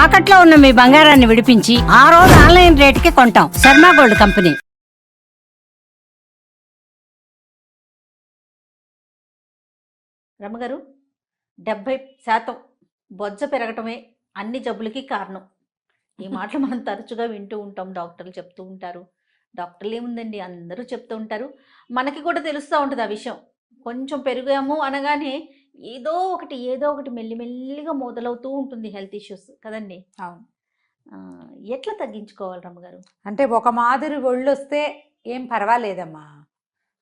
తాకట్లో ఉన్న మీ బంగారాన్ని విడిపించి ఆ రోజు ఆన్లైన్ రేటుకి కొంటాం. Sharma gold company. రమ్మగారు, 70% బొజ్జ పెరగటమే అన్ని జబ్బులకి కారణం. ఈ మాటలు మనం తరచుగా వింటూ ఉంటాం. డాక్టర్లు చెప్తూ ఉంటారు. డాక్టర్లు ఏముందండి, అందరూ చెప్తూ ఉంటారు. మనకి కూడా తెలుస్తూ ఉంటుంది ఆ విషయం. కొంచెం పెరిగాము అనగానే ఏదో ఒకటి మెల్లిమెల్లిగా మొదలవుతూ ఉంటుంది హెల్త్ ఇష్యూస్ కదండి. అవును. ఎట్లా తగ్గించుకోవాలి రమ్మగారు? అంటే ఒక మాదిరి ఒళ్ళొస్తే ఏం పర్వాలేదమ్మా.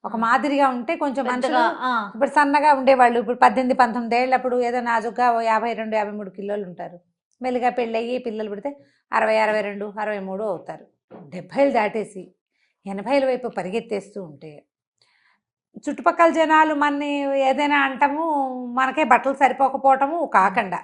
ఒక మాదిరిగా ఉంటే కొంచెం మనుషులు ఇప్పుడు సన్నగా ఉండేవాళ్ళు ఇప్పుడు 18-19 ఏళ్ళప్పుడు ఏదో నాజుగ్గా 52-53 కిలోలు ఉంటారు. మెల్లిగా పెళ్ళయ్యి పిల్లలు పుడితే 60-62 63 అవుతారు. 70 దాటేసి 80 వైపు పరిగెత్తేస్తూ ఉంటే చుట్టుపక్కల జనాలు మనని ఏదైనా అంటాము, మనకే బట్టలు సరిపోకపోవటము కాకుండా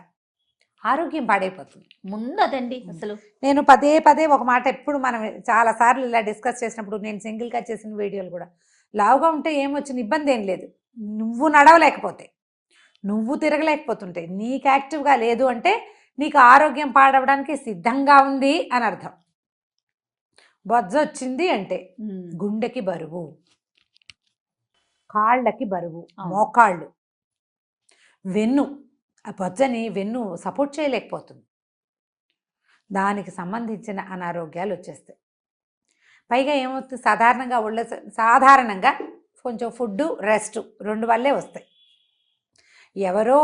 ఆరోగ్యం పాడైపోతుంది ముందు అదండి. అసలు నేను పదే ఒక మాట ఎప్పుడు మనం చాలాసార్లు ఇలా డిస్కస్ చేసినప్పుడు, నేను సింగిల్గా చేసిన వీడియోలు కూడా, లావుగా ఉంటే ఏమొచ్చిన ఇబ్బంది ఏం లేదు. నువ్వు నడవలేకపోతే, నువ్వు తిరగలేకపోతుంటే, నీకు యాక్టివ్గా లేదు అంటే నీకు ఆరోగ్యం పాడవడానికి సిద్ధంగా ఉంది అని అర్థం. బొజ్జ వచ్చింది అంటే గుండెకి బరువు, కాళ్ళకి బరువు, మోకాళ్ళు, వెన్ను, ఆ బొజ్జని వెన్ను సపోర్ట్ చేయలేకపోతుంది. దానికి సంబంధించిన అనారోగ్యాలు వచ్చేస్తాయి. పైగా ఏమవుతుంది, సాధారణంగా కొంచెం ఫుడ్ రెస్ట్ 2 వల్లే వస్తాయి. ఎవరో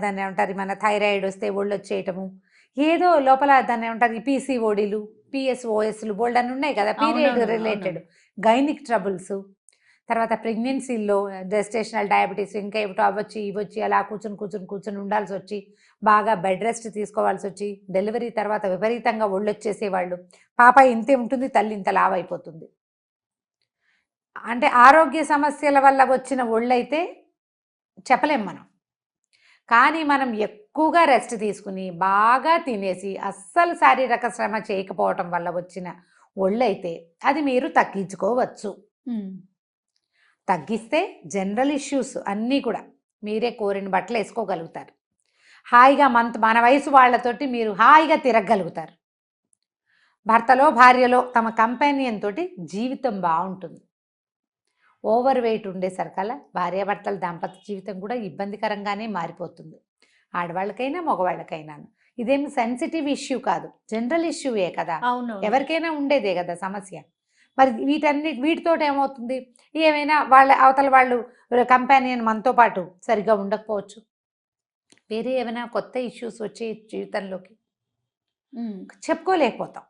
దాన్ని ఏమంటారు, మన థైరాయిడ్ వస్తే ఒళ్ళు వచ్చేయటము, ఏదో లోపల దాన్ని ఏమంటారు, ఈ పీసీఓడీలు పిఎస్ఓఎస్లు బోల్డ్ అని ఉన్నాయి కదా, పీరియడ్ రిలేటెడ్ గైనిక్ ట్రబుల్స్, తర్వాత ప్రెగ్నెన్సీల్లో జెస్టేషనల్ డయాబెటీస్, ఇంకా ఏమిటో అవ్వచ్చు ఇవ్వచ్చు, అలా కూర్చుని ఉండాల్సి వచ్చి బాగా బెడ్ రెస్ట్ తీసుకోవాల్సి వచ్చి, డెలివరీ తర్వాత విపరీతంగా ఒళ్ళొచ్చేసేవాళ్ళు, పాప ఇంతే ఉంటుంది, తల్లి ఇంత లావైపోతుంది. అంటే ఆరోగ్య సమస్యల వల్ల వచ్చిన ఒళ్ళైతే చెప్పలేం మనం. కానీ మనం ఎక్కువగా రెస్ట్ తీసుకుని బాగా తినేసి అస్సలు శారీరక శ్రమ చేయకపోవటం వల్ల వచ్చిన ఒళ్ళైతే అది మీరు తగ్గించుకోవచ్చు. తగ్గిస్తే జనరల్ ఇష్యూస్ అన్నీ కూడా మీరే కోరిన బట్టలు వేసుకోగలుగుతారు. హాయిగా మన వయసు వాళ్ళతోటి మీరు హాయిగా తిరగగలుగుతారు. భర్తలో భార్యలో తమ కంపానియన్ తోటి జీవితం బాగుంటుంది. ఓవర్ వెయిట్ ఉండేసరికల్లా భార్యాభర్తల దాంపత్య జీవితం కూడా ఇబ్బందికరంగానే మారిపోతుంది. ఆడవాళ్ళకైనా మగవాళ్ళకైనా ఇదేమి సెన్సిటివ్ ఇష్యూ కాదు, జనరల్ ఇష్యూయే కదా. అవును, ఎవరికైనా ఉండేదే కదా సమస్య. మరి వీటితో ఏమవుతుంది, ఏమైనా అవతల వాళ్ళు కంపానియన్ మనతో పాటు సరిగ్గా ఉండకపోవచ్చు, వేరే ఏమైనా కొత్త ఇష్యూస్ వచ్చే జీవితంలోకి చెప్పుకోలేకపోతాం.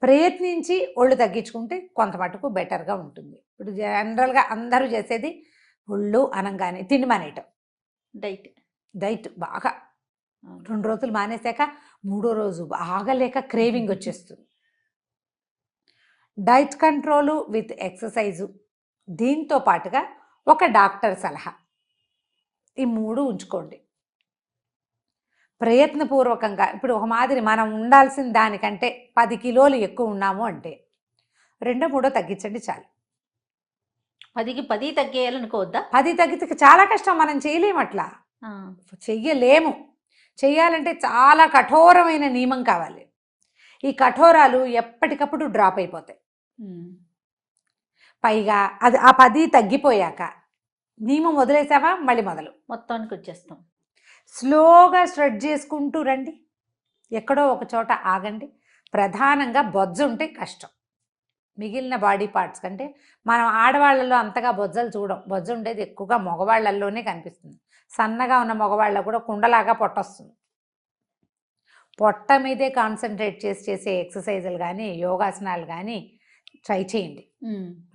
ప్రయత్నించి ఒళ్ళు తగ్గించుకుంటే కొంత మటుకు బెటర్గా ఉంటుంది. ఇప్పుడు జనరల్గా అందరూ చేసేది ఒళ్ళు అనగానే తిండి మానేయటం, డైట్ బాగా 2 రోజులు మానేశాక 3వ రోజు ఆగలేక క్రేవింగ్ వచ్చేస్తుంది. డైట్ కంట్రోలు విత్ ఎక్సర్సైజు, దీంతో పాటుగా ఒక డాక్టర్ సలహా, ఈ 3 ఉంచుకోండి. ప్రయత్నపూర్వకంగా ఇప్పుడు ఒక మాదిరి మనం ఉండాల్సిన దానికంటే 10 కిలోలు ఎక్కువ ఉన్నాము అంటే 2-3 తగ్గించండి చాలు. 10కి 10 తగ్గేయాలనుకోవద్దా? 10 తగ్గితే చాలా కష్టం, మనం చేయలేము, అట్లా చెయ్యలేము. చెయ్యాలంటే చాలా కఠోరమైన నియమం కావాలి. ఈ కఠోరాలు ఎప్పటికప్పుడు డ్రాప్ అయిపోతాయి. పైగా అది ఆ 10 తగ్గిపోయాక నియమం వదిలేసావా మళ్ళీ మొత్తానికి వచ్చేస్తాం. స్లోగా స్ట్రెచ్ చేసుకుంటూ రండి, ఎక్కడో ఒక చోట ఆగండి. ప్రధానంగా బొజ్జ ఉంటే కష్టం. మిగిలిన బాడీ పార్ట్స్ కంటే మనం ఆడవాళ్ళలో అంతగా బొజ్జలు చూడం, బొజ్జ ఉండేది ఎక్కువగా మగవాళ్ళల్లోనే కనిపిస్తుంది. సన్నగా ఉన్న మగవాళ్ళ కూడా కుండలాగా పొట్టొస్తుంది. పొట్ట మీదే కాన్సన్ట్రేట్ చేసే ఎక్సర్సైజులు కానీ యోగాసనాలు కానీ ట్రై చేయండి.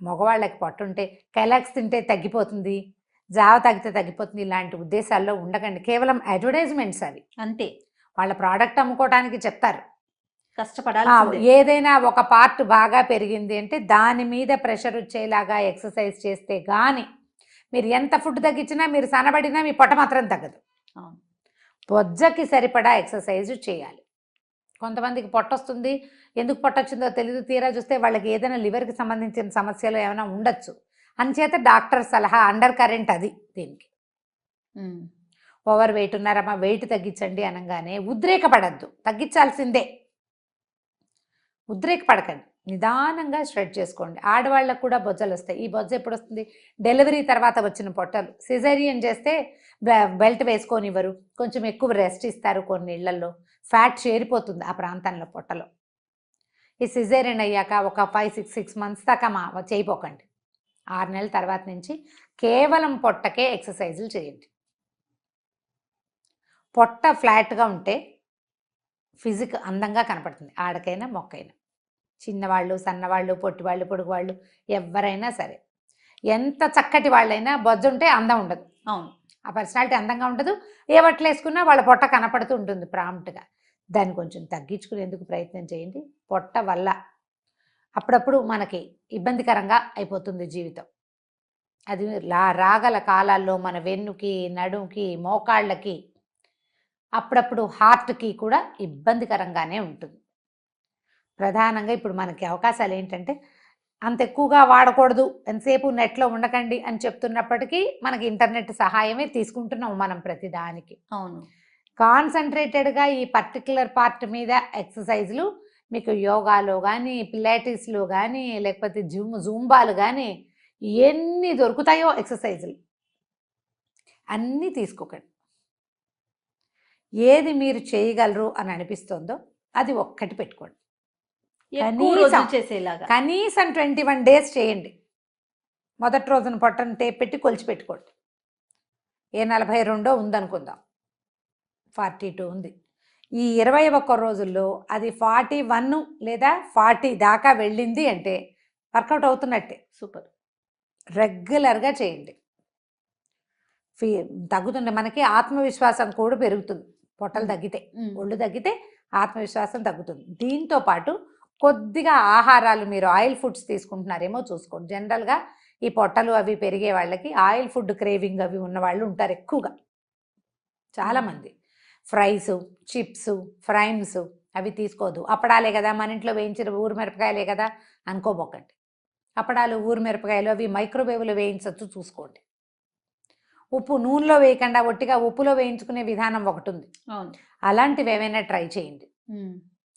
మగవాళ్ళకి పొట్ట ఉంటే కెలాక్స్ తింటే తగ్గిపోతుంది, జావ తాగితే తగ్గిపోతుంది, ఇలాంటి ఉద్దేశాల్లో ఉండకండి. కేవలం అడ్వర్టైజ్మెంట్స్ అవి, అంతే. వాళ్ళ ప్రోడక్ట్ అమ్ముకోవడానికి చెప్తారు, కష్టపడాలి. ఏదైనా ఒక పార్ట్ బాగా పెరిగింది అంటే దాని మీద ప్రెషర్ వచ్చేలాగా ఎక్సర్సైజ్ చేస్తే కానీ మీరు ఎంత ఫుడ్ తగ్గించినా, మీరు సనబడినా మీ పొట్ట మాత్రం తగ్గదు. బొజ్జకి సరిపడా ఎక్సర్సైజ్ చేయాలి. కొంతమందికి పొట్టొస్తుంది, ఎందుకు పొట్టొచ్చిందో తెలియదు, తీరా చూస్తే వాళ్ళకి ఏదైనా లివర్కి సంబంధించిన సమస్యలు ఏమైనా ఉండొచ్చు. అంచేత డాక్టర్ సలహా అండర్ కరెంట్ అది దీనికి. ఓవర్ వెయిట్ ఉన్నారమ్మా వెయిట్ తగ్గించండి అనగానే ఉద్రేకపడద్దు, తగ్గించాల్సిందే. ఉద్రేకపడకండి, నిదానంగా స్ట్రెచ్ చేసుకోండి. ఆడవాళ్ళకు కూడా బొజ్జలు వస్తాయి. ఈ బొజ్జ ఎప్పుడు వస్తుంది? డెలివరీ తర్వాత వచ్చిన పొట్టలు. సిజేరియన్ చేస్తే బెల్ట్ వేసుకోనివ్వరు, కొంచెం ఎక్కువ రెస్ట్ ఇస్తారు కొన్ని ఇళ్లలో, ఫ్యాట్ చేరిపోతుంది ఆ ప్రాంతంలో పొట్టలో. ఈ సిజేరియన్ అయ్యాక ఒక 5-6 మంత్స్ దాకా చేయపోకండి. 6 నెలల తర్వాత నుంచి కేవలం పొట్టకే ఎక్సర్సైజులు చేయండి. పొట్ట ఫ్లాట్గా ఉంటే ఫిజిక్ అందంగా కనపడుతుంది, ఆడకైనా మొక్కైనా. చిన్నవాళ్ళు, సన్నవాళ్ళు, పొట్టివాళ్ళు, పొడుగువాళ్ళు, ఎవరైనా సరే. ఎంత చక్కటి వాళ్ళైనా బొజ్జుంటే అందం ఉండదు. అవును, ఆ పర్సనాలిటీ అందంగా ఉండదు. ఏ బట్టలు వేసుకున్నా వాళ్ళ పొట్ట కనపడుతూ ఉంటుంది ప్రాంప్ట్గా. దాన్ని కొంచెం తగ్గించుకునేందుకు ప్రయత్నం చేయండి. పొట్ట వల్ల అప్పుడప్పుడు మనకి ఇబ్బందికరంగా అయిపోతుంది జీవితం. అది రాగల కాలాల్లో మన వెన్నుకి, నడుముకి, మోకాళ్ళకి, అప్పుడప్పుడు హార్ట్కి కూడా ఇబ్బందికరంగానే ఉంటుంది. ప్రధానంగా ఇప్పుడు మనకి అవకాశాలు ఏంటంటే అంత ఎక్కువగా వాడకూడదు, ఎంతసేపు నెట్లో ఉండకండి అని చెప్తున్నప్పటికీ మనకి ఇంటర్నెట్ సహాయమే తీసుకుంటున్నాం మనం ప్రతిదానికి. అవును. కాన్సన్ట్రేటెడ్గా ఈ పర్టికులర్ పార్ట్ మీద ఎక్సర్సైజులు మీకు యోగాలో కానీ, పిలాటిస్లో కానీ, లేకపోతే జూంబాలు కానీ ఎన్ని దొరుకుతాయో ఎక్సర్సైజులు అన్నీ తీసుకోకండి. ఏది మీరు చేయగలరు అని అనిపిస్తుందో అది ఒక్కటి పెట్టుకోండి. ఎక్కువ రోజులు చేసేలాగా కనీసం 21 days చేయండి. మొదటి రోజున పొట్టను టేప్ పెట్టి కొలిచి పెట్టుకోండి. ఏ 42 ఉందనుకుందాం, 42 ఉంది. ఈ 21 రోజుల్లో అది 41 లేదా 40 దాకా వెళ్ళింది అంటే వర్కౌట్ అవుతున్నట్టే. సూపర్. రెగ్యులర్గా చేయండి. తగ్గుతుంది, మనకి ఆత్మవిశ్వాసం కూడా పెరుగుతుంది. పొట్టలు తగ్గితే, ఒళ్ళు తగ్గితే ఆత్మవిశ్వాసం తగ్గుతుంది. దీంతో పాటు కొద్దిగా ఆహారాలు, మీరు ఆయిల్ ఫుడ్స్ తీసుకుంటున్నారేమో చూసుకోండి. జనరల్గా ఈ పొట్టలు అవి పెరిగే వాళ్ళకి ఆయిల్ ఫుడ్ క్రేవింగ్ అవి ఉన్న వాళ్ళు ఉంటారు ఎక్కువగా, చాలామంది. ఫ్రైస్, చిప్స్, ఫ్రైమ్స్ అవి తీసుకోదు. అప్పడాలే కదా మన ఇంట్లో వేయించిన ఊరు మిరపకాయలే కదా అనుకోబోకండి. అప్పడాలు, ఊరు మిరపకాయలు అవి మైక్రోవేవ్లో వేయించవచ్చు, చూసుకోండి. ఉప్పు నూనెలో వేయకుండా ఒట్టిగా ఉప్పులో వేయించుకునే విధానం ఒకటి ఉంది, అలాంటివి ఏమైనా ట్రై చేయండి.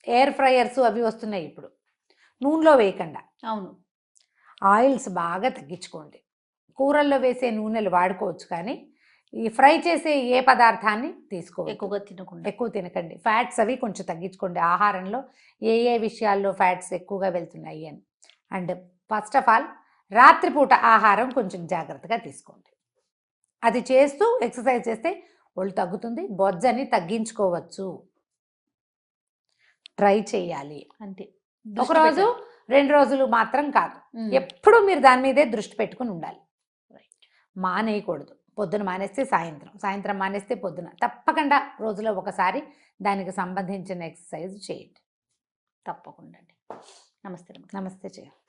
ఎయిర్ ఫ్రైయర్స్ అవి వస్తున్నాయి ఇప్పుడు, నూనెలో వేయకుండా. అవును. ఆయిల్స్ బాగా తగ్గించుకోండి. కూరల్లో వేసే నూనెలు వాడుకోవచ్చు, కానీ ఈ ఫ్రై చేసే ఏ పదార్థాన్ని ఎక్కువ తినకండి. ఫ్యాట్స్ అవి కొంచెం తగ్గించుకోండి. ఆహారంలో ఏ ఏ విషయాల్లో ఫ్యాట్స్ ఎక్కువగా వెళ్తున్నాయి అని. అండ్ ఫస్ట్ ఆఫ్ ఆల్ రాత్రిపూట ఆహారం కొంచెం జాగ్రత్తగా తీసుకోండి. అది చేస్తూ ఎక్సర్సైజ్ చేస్తే ఒళ్ళు తగ్గుతుంది, బొజ్జని తగ్గించుకోవచ్చు. ట్రై చేయాలి అంతే. ఒకరోజు 2 రోజులు మాత్రం కాదు, ఎప్పుడు మీరు దాని మీదే దృష్టి పెట్టుకుని ఉండాలి. మానేయకూడదు. పొద్దున మానేస్తే సాయంత్రం, సాయంత్రం మానేస్తే పొద్దున, తప్పకుండా రోజులో ఒకసారి దానికి సంబంధించిన ఎక్సర్సైజ్ చేయండి. తప్పకుండా అండి. నమస్తే. నమస్తే చేయండి.